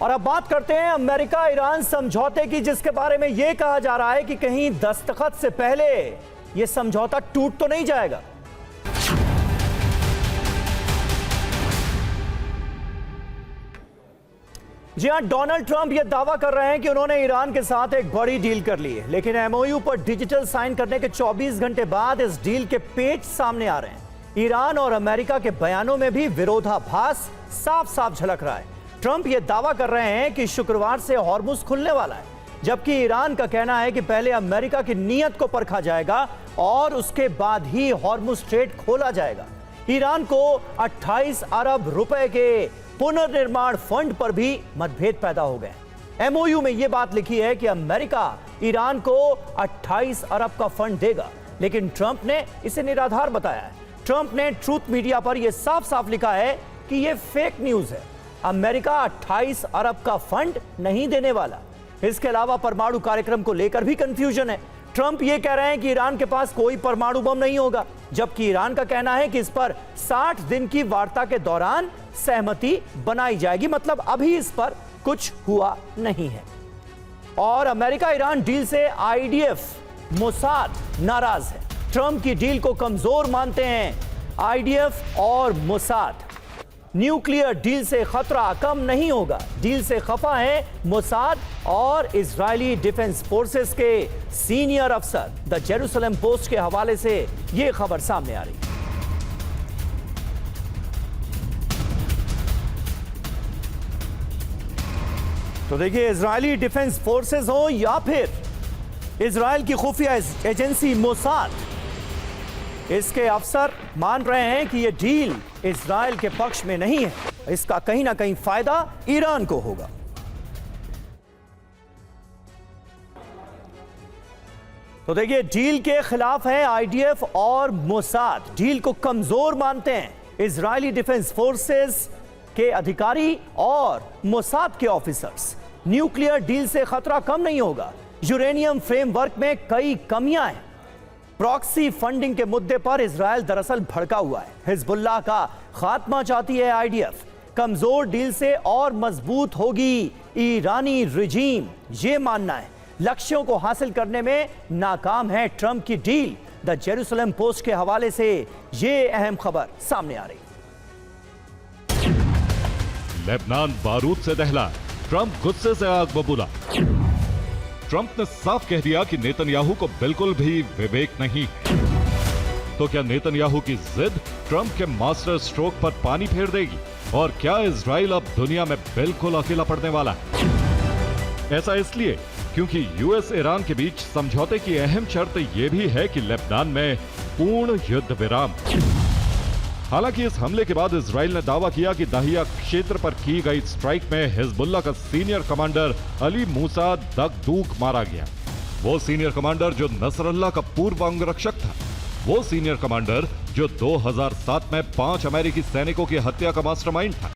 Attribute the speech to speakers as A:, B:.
A: और अब बात करते हैं अमेरिका ईरान समझौते की, जिसके बारे में यह कहा जा रहा है कि कहीं दस्तखत से पहले यह समझौता टूट तो नहीं जाएगा। जी हां, डोनाल्ड ट्रंप यह दावा कर रहे हैं कि उन्होंने ईरान के साथ एक बड़ी डील कर ली है, लेकिन एमओयू पर डिजिटल साइन करने के 24 घंटे बाद इस डील के पेच सामने आ रहे हैं। ईरान और अमेरिका के बयानों में भी विरोधाभास साफ साफ झलक रहा है। ट्रंप यह दावा कर रहे हैं कि शुक्रवार से हॉर्मुज खुलने वाला है, जबकि ईरान का कहना है कि पहले अमेरिका की नीयत को परखा जाएगा और उसके बाद ही हॉर्मुज स्ट्रेट खोला जाएगा। ईरान को 28 अरब रुपए के पुनर्निर्माण फंड पर भी मतभेद पैदा हो गए। एमओयू में यह बात लिखी है कि अमेरिका ईरान को 28 अरब का फंड देगा, लेकिन ट्रंप ने इसे निराधार बताया है। ट्रंप ने ट्रूथ मीडिया पर यह साफ साफ लिखा है कि यह फेक न्यूज है। अमेरिका 28 अरब का फंड नहीं देने वाला। इसके अलावा परमाणु कार्यक्रम को लेकर भी कंफ्यूजन है। ट्रंप यह कह रहे हैं कि ईरान के पास कोई परमाणु बम नहीं होगा, जबकि ईरान का कहना है कि इस पर 60 दिन की वार्ता के दौरान सहमति बनाई जाएगी, मतलब अभी इस पर कुछ हुआ नहीं है। और अमेरिका ईरान डील से आईडीएफ, मोसाद नाराज है। ट्रंप की डील को कमजोर मानते हैं आईडीएफ और मोसाद। न्यूक्लियर डील से खतरा कम नहीं होगा। डील से खफा है मोसाद और इजरायली डिफेंस फोर्सेस के सीनियर अफसर। द जेरूसलम पोस्ट के हवाले से यह खबर सामने आ रही है। तो देखिए, इजरायली डिफेंस फोर्सेस हो या फिर इजरायल की खुफिया एजेंसी मोसाद, इसके अफसर मान रहे हैं कि यह डील इजरायल के पक्ष में नहीं है। इसका कहीं ना कहीं फायदा ईरान को होगा। तो देखिए, डील के खिलाफ है आईडीएफ और मोसाद। डील को कमजोर मानते हैं इजरायली डिफेंस फोर्सेस के अधिकारी और मोसाद के ऑफिसर्स। न्यूक्लियर डील से खतरा कम नहीं होगा। यूरेनियम फ्रेमवर्क में कई कमियां हैं। प्रॉक्सी फंडिंग के मुद्दे पर इजरायल दरअसल भड़का हुआ है। हिजबुल्लाह का खात्मा चाहती है आईडीएफ। कमजोर डील से और मजबूत होगी ईरानी रिजीम, ये मानना है। लक्ष्यों को हासिल करने में नाकाम है ट्रंप की डील। द जेरूसलम पोस्ट के हवाले से ये अहम खबर सामने आ रही है।
B: लेबनान बारूद से दहला, ट्रंप गुस्से से आग बबूला। ट्रंप ने साफ कह दिया कि नेतन्याहू को बिल्कुल भी विवेक नहीं। तो क्या नेतन्याहू की जिद ट्रंप के मास्टर स्ट्रोक पर पानी फेर देगी? और क्या इजराइल अब दुनिया में बिल्कुल अकेला पड़ने वाला है? ऐसा इसलिए क्योंकि यूएस ईरान के बीच समझौते की अहम शर्त यह भी है कि लेबनान में पूर्ण युद्ध विराम। हालांकि इस हमले के बाद इजराइल ने दावा किया कि दाहिया क्षेत्र पर की गई स्ट्राइक में हिजबुल्लाह का सीनियर कमांडर अली मूसा दगदूग मारा गया। वो सीनियर कमांडर जो नसरल्लाह का पूर्व अंगरक्षक था। वो सीनियर कमांडर जो 2007 में 5 अमेरिकी सैनिकों की हत्या का मास्टरमाइंड था।